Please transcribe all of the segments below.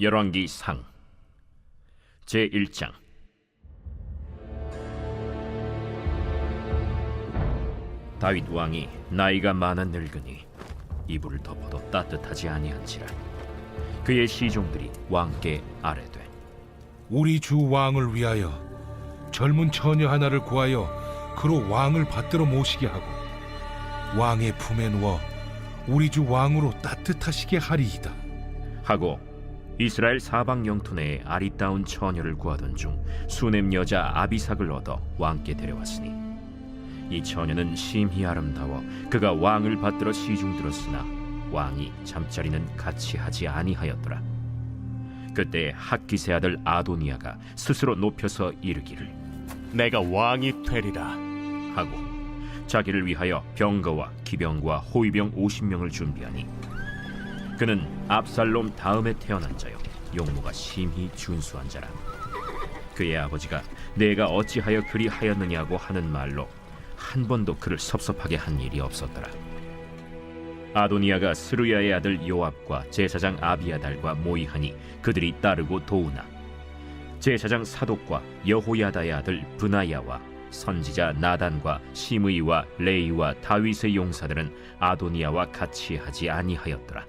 열왕기상 제1장. 다윗 왕이 나이가 많아 늙으니 이불을 덮어도 따뜻하지 아니한지라 그의 시종들이 왕께 아뢰되, 우리 주 왕을 위하여 젊은 처녀 하나를 구하여 그로 왕을 받들어 모시게 하고 왕의 품에 누워 우리 주 왕으로 따뜻하시게 하리이다 하고 이스라엘 사방 영토 내에 아리따운 처녀를 구하던 중 수넴 여자 아비삭을 얻어 왕께 데려왔으니 이 처녀는 심히 아름다워 그가 왕을 받들어 시중 들었으나 왕이 잠자리는 같이 하지 아니하였더라. 그때 학기세 아들 아도니아가 스스로 높여서 이르기를, 내가 왕이 되리라 하고 자기를 위하여 병거와 기병과 호위병 50명을 준비하니 그는 압살롬 다음에 태어난 자요 용모가 심히 준수한 자라. 그의 아버지가 내가 어찌하여 그리 하였느냐고 하는 말로 한 번도 그를 섭섭하게 한 일이 없었더라. 아도니아가 스루야의 아들 요압과 제사장 아비아달과 모이하니 그들이 따르고 도우나 제사장 사독과 여호야다의 아들 브나야와 선지자 나단과 시므이와 레이와 다윗의 용사들은 아도니아와 같이 하지 아니하였더라.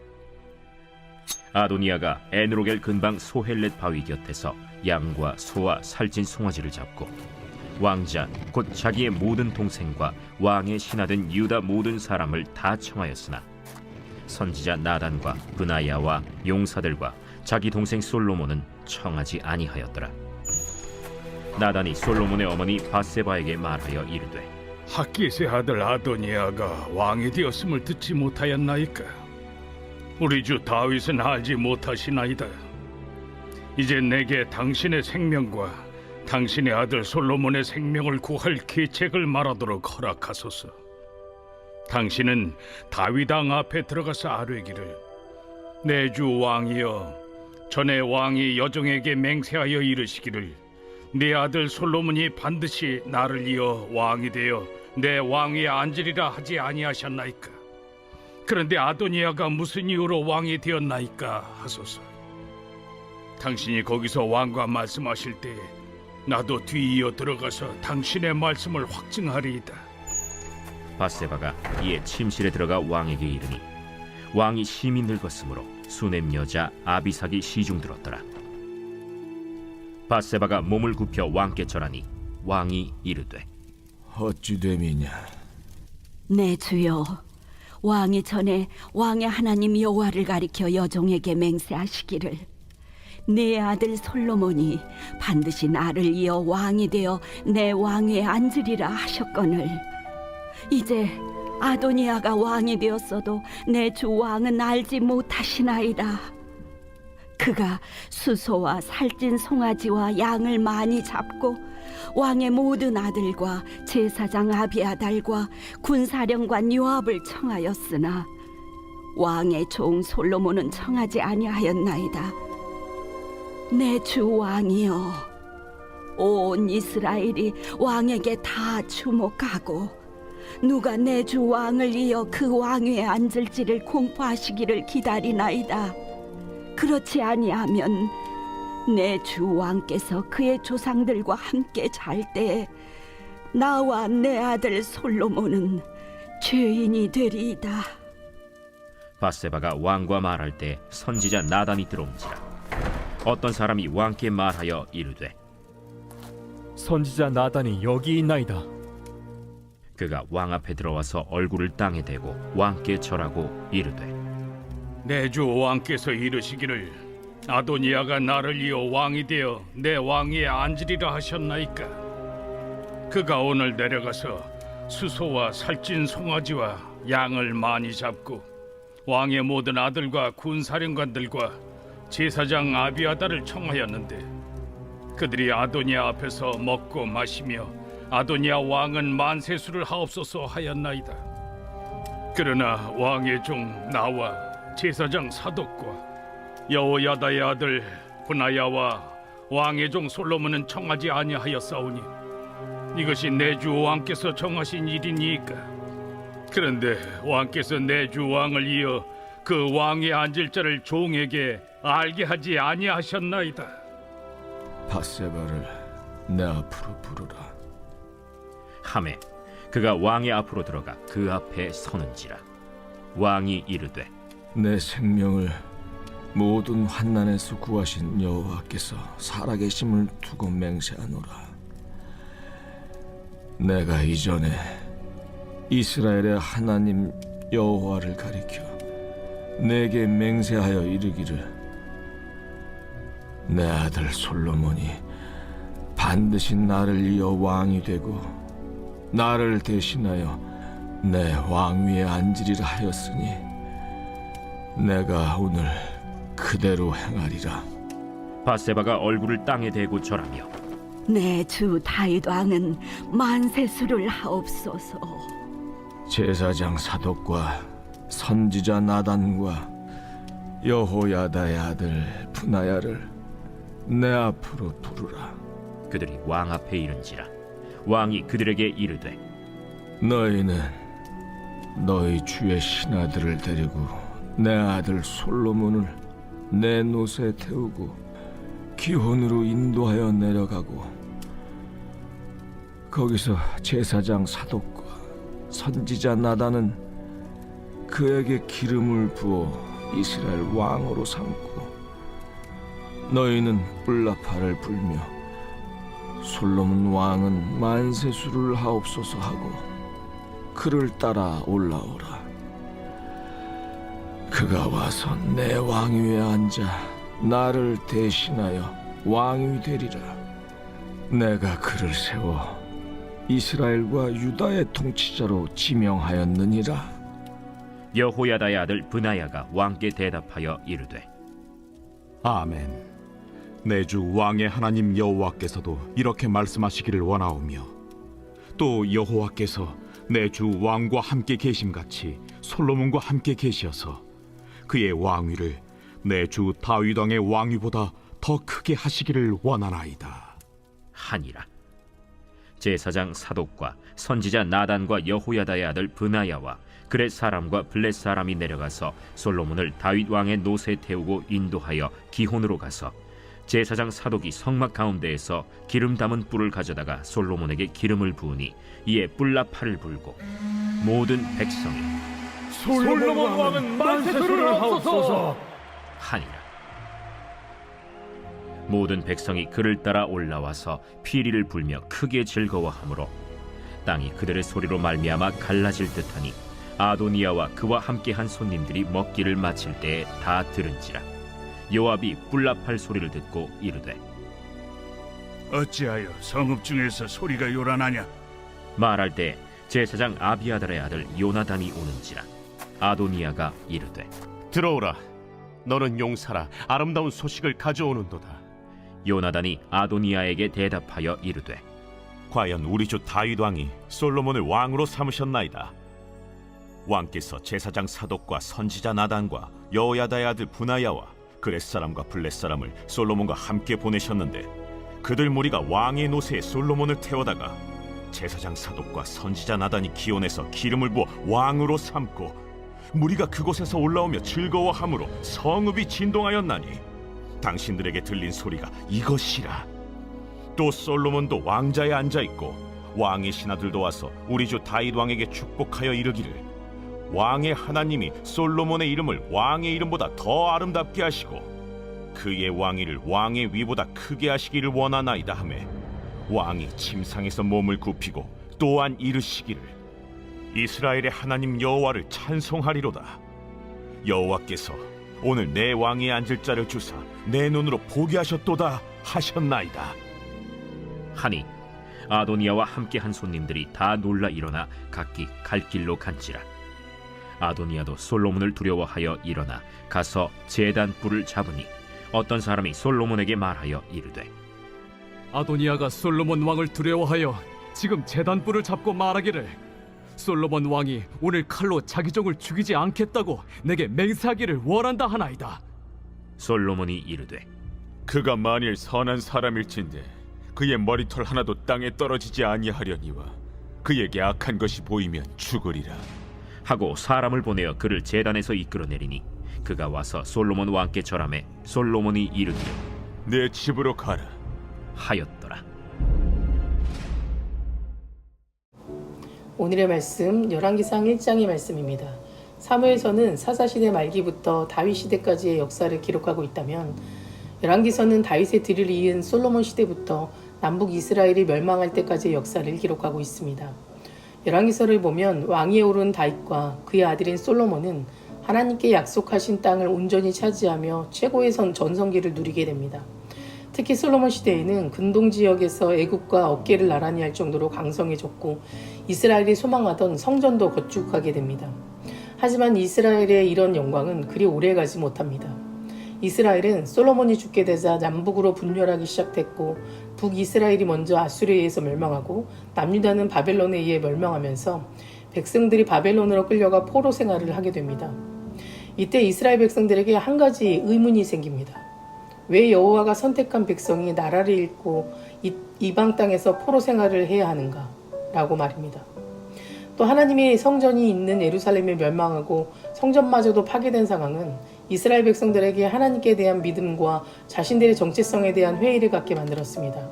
아도니아가 에누로겔 근방 소헬렛 바위 곁에서 양과 소와 살찐 송아지를 잡고 왕자 곧 자기의 모든 동생과 왕의 신하된 유다 모든 사람을 다 청하였으나 선지자 나단과 브나야와 용사들과 자기 동생 솔로몬은 청하지 아니하였더라. 나단이 솔로몬의 어머니 바세바에게 말하여 이르되, 학기세 아들 아도니아가 왕이 되었음을 듣지 못하였나이까? 우리 주 다윗은 알지 못하시나이다. 이제 내게 당신의 생명과 당신의 아들 솔로몬의 생명을 구할 계책을 말하도록 허락하소서. 당신은 다윗 왕 앞에 들어가서 아뢰기를, 내 주 왕이여, 전에 왕이 여종에게 맹세하여 이르시기를 내 아들 솔로몬이 반드시 나를 이어 왕이 되어 내 왕위에 앉으리라 하지 아니하셨나이까? 그런데 아도니아가 무슨 이유로 왕이 되었나이까 하소서. 당신이 거기서 왕과 말씀하실 때 나도 뒤이어 들어가서 당신의 말씀을 확증하리이다. 바세바가 이에 침실에 들어가 왕에게 이르니 왕이 심히 늙었으므로 수넴 여자 아비삭이 시중 들었더라. 바세바가 몸을 굽혀 왕께 절하니 왕이 이르되, 어찌 됨이냐? 내 주여, 왕이 전에 왕의 하나님 여호와를 가리켜 여종에게 맹세하시기를 내 아들 솔로몬이 반드시 나를 이어 왕이 되어 내 왕위에 앉으리라 하셨거늘 이제 아도니아가 왕이 되었어도 내 주 왕은 알지 못하시나이다. 그가 수소와 살찐 송아지와 양을 많이 잡고 왕의 모든 아들과 제사장 아비아달과 군사령관 요압을 청하였으나 왕의 종 솔로몬은 청하지 아니하였나이다. 내 주 왕이여, 온 이스라엘이 왕에게 다 주목하고 누가 내 주 왕을 이어 그 왕위에 앉을지를 공포하시기를 기다리나이다. 그렇지 아니하면 내 주 왕께서 그의 조상들과 함께 잘 때에 나와 내 아들 솔로몬은 죄인이 되리이다. 바세바가 왕과 말할 때 선지자 나단이 들어온지라. 어떤 사람이 왕께 말하여 이르되, 선지자 나단이 여기 있나이다. 그가 왕 앞에 들어와서 얼굴을 땅에 대고 왕께 절하고 이르되, 내 주 왕께서 이르시기를 아도니아가 나를 이어 왕이 되어 내 왕위에 앉으리라 하셨나이까? 그가 오늘 내려가서 수소와 살찐 송아지와 양을 많이 잡고 왕의 모든 아들과 군사령관들과 제사장 아비아달을 청하였는데 그들이 아도니아 앞에서 먹고 마시며 아도니아 왕은 만세수를 하옵소서 하였나이다. 그러나 왕의 종 나와 제사장 사독과 여호야다의 아들 브나야와 왕의 종 솔로몬은 청하지 아니하였사오니 이것이 내 주 왕께서 정하신 일이니까. 그런데 왕께서 내 주 왕을 이어 그 왕위에 앉을 자를 종에게 알게 하지 아니하셨나이다. 바세바를 내 앞으로 부르라. 하매 그가 왕의 앞으로 들어가 그 앞에 서는지라. 왕이 이르되 내 생명을 모든 환난에서 구하신 여호와께서 살아계심을 두고 맹세하노라. 내가 이전에 이스라엘의 하나님 여호와를 가리켜 내게 맹세하여 이르기를 내 아들 솔로몬이 반드시 나를 이어 왕이 되고 나를 대신하여 내 왕위에 앉으리라 하였으니 내가 오늘 그대로 행하리라. 바세바가 얼굴을 땅에 대고 절하며 내 주 다윗 왕은 만세수를 하옵소서. 제사장 사독과 선지자 나단과 여호야다의 아들 분하야를 내 앞으로 부르라. 그들이 왕 앞에 이른지라. 왕이 그들에게 이르되 너희는 너희 주의 신하들을 데리고 내 아들 솔로몬을 내 노새에 태우고 기혼으로 인도하여 내려가고 거기서 제사장 사독과 선지자 나단은 그에게 기름을 부어 이스라엘 왕으로 삼고 너희는 뿔나팔을 불며 솔로몬 왕은 만세수를 하옵소서 하고 그를 따라 올라오라. 그가 와서 내 왕위에 앉아 나를 대신하여 왕이 되리라. 내가 그를 세워 이스라엘과 유다의 통치자로 지명하였느니라. 여호야다의 아들 브나야가 왕께 대답하여 이르되 아멘. 내 주 왕의 하나님 여호와께서도 이렇게 말씀하시기를 원하오며 또 여호와께서 내 주 왕과 함께 계심같이 솔로몬과 함께 계시어서 그의 왕위를 내 주 다윗 왕의 왕위보다 더 크게 하시기를 원하나이다 하니라. 제사장 사독과 선지자 나단과 여호야다의 아들 브나야와 그렛 사람과 블렛 사람이 내려가서 솔로몬을 다윗 왕의 노새에 태우고 인도하여 기혼으로 가서 제사장 사독이 성막 가운데에서 기름 담은 뿔을 가져다가 솔로몬에게 기름을 부으니 이에 뿔나팔을 불고 모든 백성이 솔로몬 왕은 만세수를 하옵소서 하니라. 모든 백성이 그를 따라 올라와서 피리를 불며 크게 즐거워하므로 땅이 그들의 소리로 말미암아 갈라질 듯하니 아도니아와 그와 함께한 손님들이 먹기를 마칠 때에 다 들은지라. 요압이 뿔나팔 소리를 듣고 이르되 어찌하여 성읍 중에서 소리가 요란하냐? 말할 때 제사장 아비아달의 아들 요나단이 오는지라. 아도니아가 이르되 들어오라. 너는 용사라 아름다운 소식을 가져오는도다. 요나단이 아도니아에게 대답하여 이르되 과연 우리 주 다윗 왕이 솔로몬을 왕으로 삼으셨나이다. 왕께서 제사장 사독과 선지자 나단과 여호야다의 아들 분하야와 그렛 사람과 블렛 사람을 솔로몬과 함께 보내셨는데 그들 무리가 왕의 노새에 솔로몬을 태워다가 제사장 사독과 선지자 나단이 기온에서 기름을 부어 왕으로 삼고 무리가 그곳에서 올라오며 즐거워함으로 성읍이 진동하였나니 당신들에게 들린 소리가 이것이라. 또 솔로몬도 왕자에 앉아있고 왕의 신하들도 와서 우리 주 다윗 왕에게 축복하여 이르기를 왕의 하나님이 솔로몬의 이름을 왕의 이름보다 더 아름답게 하시고 그의 왕위를 왕의 위보다 크게 하시기를 원하나이다 하매 왕이 침상에서 몸을 굽히고 또한 이르시기를 이스라엘의 하나님 여호와를 찬송하리로다. 여호와께서 오늘 내 왕위에 앉을 자를 주사 내 눈으로 보게 하셨도다 하셨나이다 하니 아도니아와 함께한 손님들이 다 놀라 일어나 각기 갈 길로 간지라. 아도니아도 솔로몬을 두려워하여 일어나 가서 제단 뿔을 잡으니 어떤 사람이 솔로몬에게 말하여 이르되 아도니아가 솔로몬 왕을 두려워하여 지금 제단뿔을 잡고 말하기를 솔로몬 왕이 오늘 칼로 자기 종을 죽이지 않겠다고 내게 맹세하기를 원한다 하나이다. 솔로몬이 이르되 그가 만일 선한 사람일진데 그의 머리털 하나도 땅에 떨어지지 아니하려니와 그에게 악한 것이 보이면 죽으리라 하고 사람을 보내어 그를 제단에서 이끌어내리니 그가 와서 솔로몬 왕께 절하매 솔로몬이 이르기를 내 집으로 가라. 하였더라. 오늘의 말씀 열왕기상 1장의 말씀입니다. 사무엘서는 사사시대 말기부터 다윗 시대까지의 역사를 기록하고 있다면 열왕기서는 다윗의 뒤를 이은 솔로몬 시대부터 남북 이스라엘이 멸망할 때까지의 역사를 기록하고 있습니다. 열왕기서를 보면 왕위에 오른 다윗과 그의 아들인 솔로몬은 하나님께 약속하신 땅을 온전히 차지하며 최고의 전성기를 누리게 됩니다. 특히 솔로몬 시대에는 근동 지역에서 애국과 어깨를 나란히 할 정도로 강성해졌고 이스라엘이 소망하던 성전도 건축하게 됩니다. 하지만 이스라엘의 이런 영광은 그리 오래가지 못합니다. 이스라엘은 솔로몬이 죽게 되자 남북으로 분열하기 시작됐고 북이스라엘이 먼저 아수르에 의해서 멸망하고 남유다는 바벨론에 의해 멸망하면서 백성들이 바벨론으로 끌려가 포로 생활을 하게 됩니다. 이때 이스라엘 백성들에게 한 가지 의문이 생깁니다. 왜 여호와가 선택한 백성이 나라를 잃고 이방 땅에서 포로 생활을 해야 하는가? 라고 말입니다. 또 하나님의 성전이 있는 예루살렘이 멸망하고 성전마저도 파괴된 상황은 이스라엘 백성들에게 하나님께 대한 믿음과 자신들의 정체성에 대한 회의를 갖게 만들었습니다.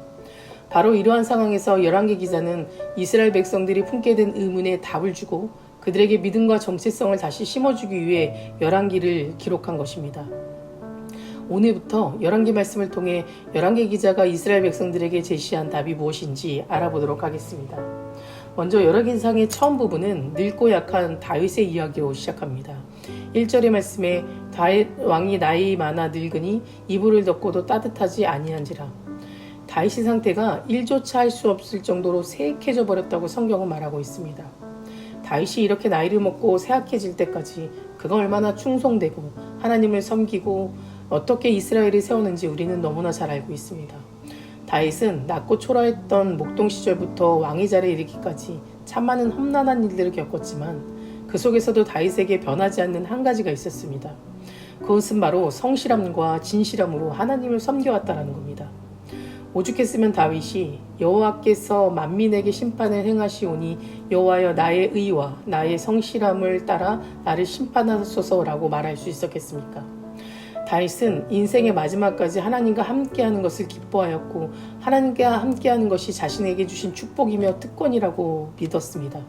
바로 이러한 상황에서 열왕기 기자는 이스라엘 백성들이 품게 된 의문에 답을 주고 그들에게 믿음과 정체성을 다시 심어주기 위해 열왕기를 기록한 것입니다. 오늘부터 열왕기 말씀을 통해 열왕기 기자가 이스라엘 백성들에게 제시한 답이 무엇인지 알아보도록 하겠습니다. 먼저 열왕기상의 처음 부분은 늙고 약한 다윗의 이야기로 시작합니다. 1절의 말씀에 다윗 왕이 나이 많아 늙으니 이불을 덮고도 따뜻하지 아니한지라. 다윗의 상태가 1조차 할 수 없을 정도로 쇠약해져 버렸다고 성경은 말하고 있습니다. 다윗이 이렇게 나이를 먹고 쇠약해질 때까지 그가 얼마나 충성되고 하나님을 섬기고 어떻게 이스라엘을 세우는지 우리는 너무나 잘 알고 있습니다. 다윗은 낮고 초라했던 목동 시절부터 왕위 자리에 이르기까지 참 많은 험난한 일들을 겪었지만 그 속에서도 다윗에게 변하지 않는 한 가지가 있었습니다. 그것은 바로 성실함과 진실함으로 하나님을 섬겨왔다는 겁니다. 오죽했으면 다윗이 여호와께서 만민에게 심판을 행하시오니 여호와여 나의 의와 나의 성실함을 따라 나를 심판하소서라고 말할 수 있었겠습니까? 다윗은 인생의 마지막까지 하나님과 함께하는 것을 기뻐하였고 하나님과 함께하는 것이 자신에게 주신 축복이며 특권이라고 믿었습니다.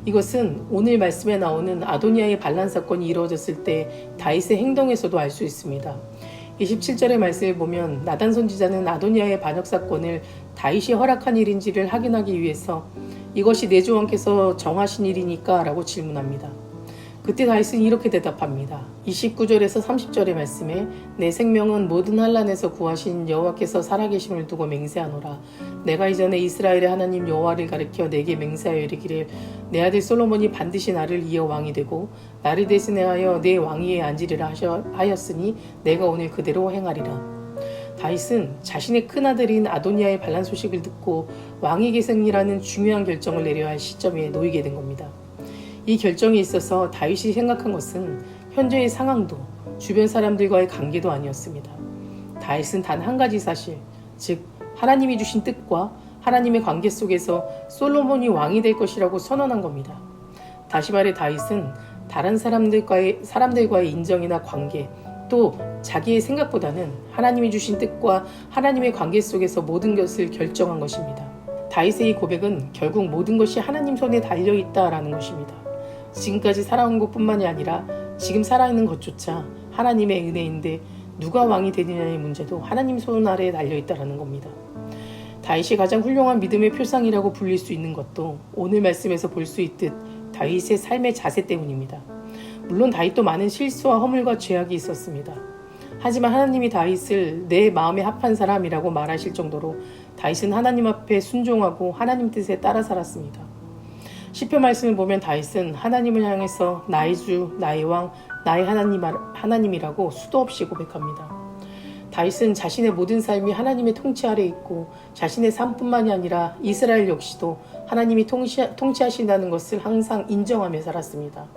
이것은 오늘 말씀에 나오는 아도니아의 반란 사건이 이루어졌을 때 다윗의 행동에서도 알 수 있습니다. 27절의 말씀을 보면 나단 선지자는 아도니아의 반역 사건을 다윗이 허락한 일인지를 확인하기 위해서 이것이 내 조왕께서 정하신 일이니까 라고 질문합니다. 그때 다윗은 이렇게 대답합니다. 29절에서 30절의 말씀에 내 생명은 모든 환난에서 구하신 여호와께서 살아계심을 두고 맹세하노라. 내가 이전에 이스라엘의 하나님 여호와를 가리켜 내게 맹세하여 이르기를 내 아들 솔로몬이 반드시 나를 이어 왕이 되고 나를 대신하여 내 왕위에 앉으리라 하였으니 내가 오늘 그대로 행하리라. 다윗은 자신의 큰아들인 아도니아의 반란 소식을 듣고 왕위 계승이라는 중요한 결정을 내려야 할 시점에 놓이게 된 겁니다. 이 결정에 있어서 다윗이 생각한 것은 현재의 상황도 주변 사람들과의 관계도 아니었습니다. 다윗은 단 한 가지 사실, 즉 하나님이 주신 뜻과 하나님의 관계 속에서 솔로몬이 왕이 될 것이라고 선언한 겁니다. 다시 말해 다윗은 다른 사람들과의 인정이나 관계, 또 자기의 생각보다는 하나님이 주신 뜻과 하나님의 관계 속에서 모든 것을 결정한 것입니다. 다윗의 이 고백은 결국 모든 것이 하나님 손에 달려있다라는 것입니다. 지금까지 살아온 것뿐만이 아니라 지금 살아있는 것조차 하나님의 은혜인데 누가 왕이 되느냐의 문제도 하나님 손 아래에 달려있다라는 겁니다. 다윗이 가장 훌륭한 믿음의 표상이라고 불릴 수 있는 것도 오늘 말씀에서 볼 수 있듯 다윗의 삶의 자세 때문입니다. 물론 다윗도 많은 실수와 허물과 죄악이 있었습니다. 하지만 하나님이 다윗을 내 마음에 합한 사람이라고 말하실 정도로 다윗은 하나님 앞에 순종하고 하나님 뜻에 따라 살았습니다. 시편 말씀을 보면 다윗은 하나님을 향해서 나의 주, 나의 왕, 나의 하나님이라고 수도 없이 고백합니다. 다윗은 자신의 모든 삶이 하나님의 통치 아래 있고 자신의 삶뿐만이 아니라 이스라엘 역시도 하나님이 통치하신다는 것을 항상 인정하며 살았습니다.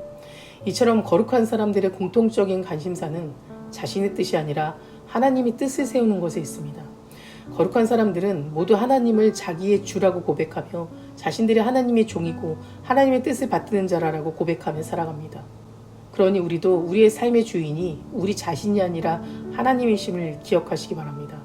이처럼 거룩한 사람들의 공통적인 관심사는 자신의 뜻이 아니라 하나님의 뜻을 세우는 것에 있습니다. 거룩한 사람들은 모두 하나님을 자기의 주라고 고백하며 자신들이 하나님의 종이고 하나님의 뜻을 받드는 자라고 고백하며 살아갑니다. 그러니 우리도 우리의 삶의 주인이 우리 자신이 아니라 하나님이심을 기억하시기 바랍니다.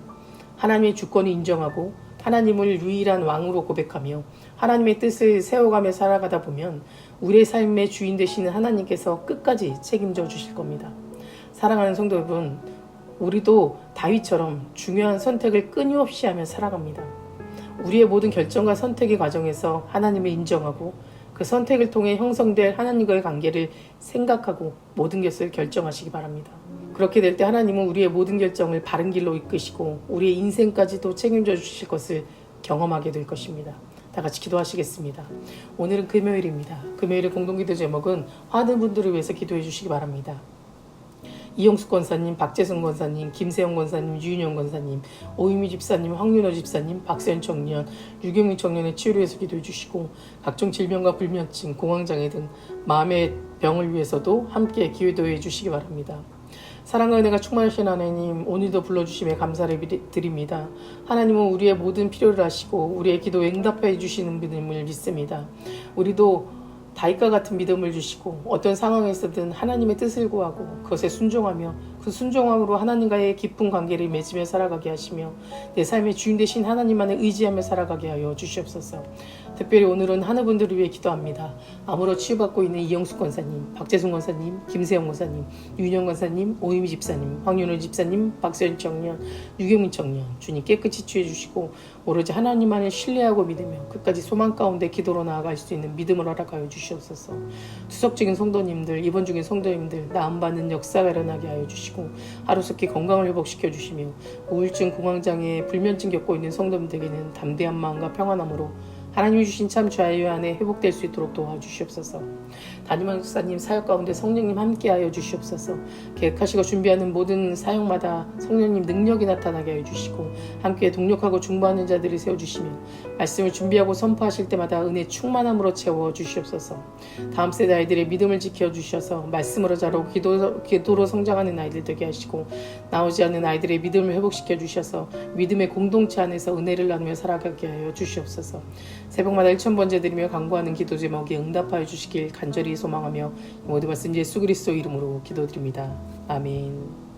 하나님의 주권을 인정하고 하나님을 유일한 왕으로 고백하며 하나님의 뜻을 세워가며 살아가다 보면 우리의 삶의 주인 되시는 하나님께서 끝까지 책임져 주실 겁니다. 사랑하는 성도 여러분, 우리도 다윗처럼 중요한 선택을 끊임없이 하며 살아갑니다. 우리의 모든 결정과 선택의 과정에서 하나님을 인정하고 그 선택을 통해 형성될 하나님과의 관계를 생각하고 모든 것을 결정하시기 바랍니다. 그렇게 될 때 하나님은 우리의 모든 결정을 바른 길로 이끄시고 우리의 인생까지도 책임져 주실 것을 경험하게 될 것입니다. 다 같이 기도하시겠습니다. 오늘은 금요일입니다. 금요일의 공동기도 제목은 화는 분들을 위해서 기도해 주시기 바랍니다. 이용숙 권사님, 박재승 권사님, 김세영 권사님, 유인영 권사님, 오유미 집사님, 황윤호 집사님, 박세현 청년, 유경민 청년의 치유를 위해서 기도해 주시고 각종 질병과 불면증, 공황장애 등 마음의 병을 위해서도 함께 기도해 주시기 바랍니다. 사랑과 은혜가 충만하신 하나님, 오늘도 불러주심에 감사를 드립니다. 하나님은 우리의 모든 필요를 아시고 우리의 기도에 응답해 주시는 분임을 믿습니다. 우리도 다윗과 같은 믿음을 주시고 어떤 상황에서든 하나님의 뜻을 구하고 그것에 순종하며 그 순종함으로 하나님과의 깊은 관계를 맺으며 살아가게 하시며 내 삶의 주인 되신 하나님만을 의지하며 살아가게 하여 주시옵소서. 특별히 오늘은 하나분들을 위해 기도합니다. 암으로 치유받고 있는 이영숙 권사님, 박재순 권사님, 김세영 권사님, 유인영 권사님, 오유미 집사님, 황윤호 집사님, 박세현 청년, 유경민 청년, 주님 깨끗이 치유해 주시고 오로지 하나님만을 신뢰하고 믿으며 끝까지 소망 가운데 기도로 나아갈 수 있는 믿음을 허락하여 주시옵소서. 투석적인 성도님들, 입원 중인 성도님들 나음받는 역사가 일어나게 하여 주시고 하루속히 건강을 회복시켜 주시며 우울증, 공황장애, 불면증 겪고 있는 성도님들에게는 담대한 마음과 평안함으로 하나님이 주신 참 자유 안에 회복될 수 있도록 도와주시옵소서. 담임 목사님 사역 가운데 성령님 함께하여 주시옵소서. 계획하시고 준비하는 모든 사역마다 성령님 능력이 나타나게 하여 주시고 함께 동력하고 중보하는 자들을 세워주시며 말씀을 준비하고 선포하실 때마다 은혜 충만함으로 채워 주시옵소서. 다음 세대 아이들의 믿음을 지켜주셔서 말씀으로 자라고 기도로 성장하는 아이들 되게 하시고 나오지 않는 아이들의 믿음을 회복시켜 주셔서 믿음의 공동체 안에서 은혜를 나누며 살아가게 하여 주시옵소서. 새벽마다 1000번째 드리며 간구하는 기도 제목에 응답하여 주시길 간절히 소망하며 모두 말씀 예수 그리스도 이름으로 기도드립니다. 아멘.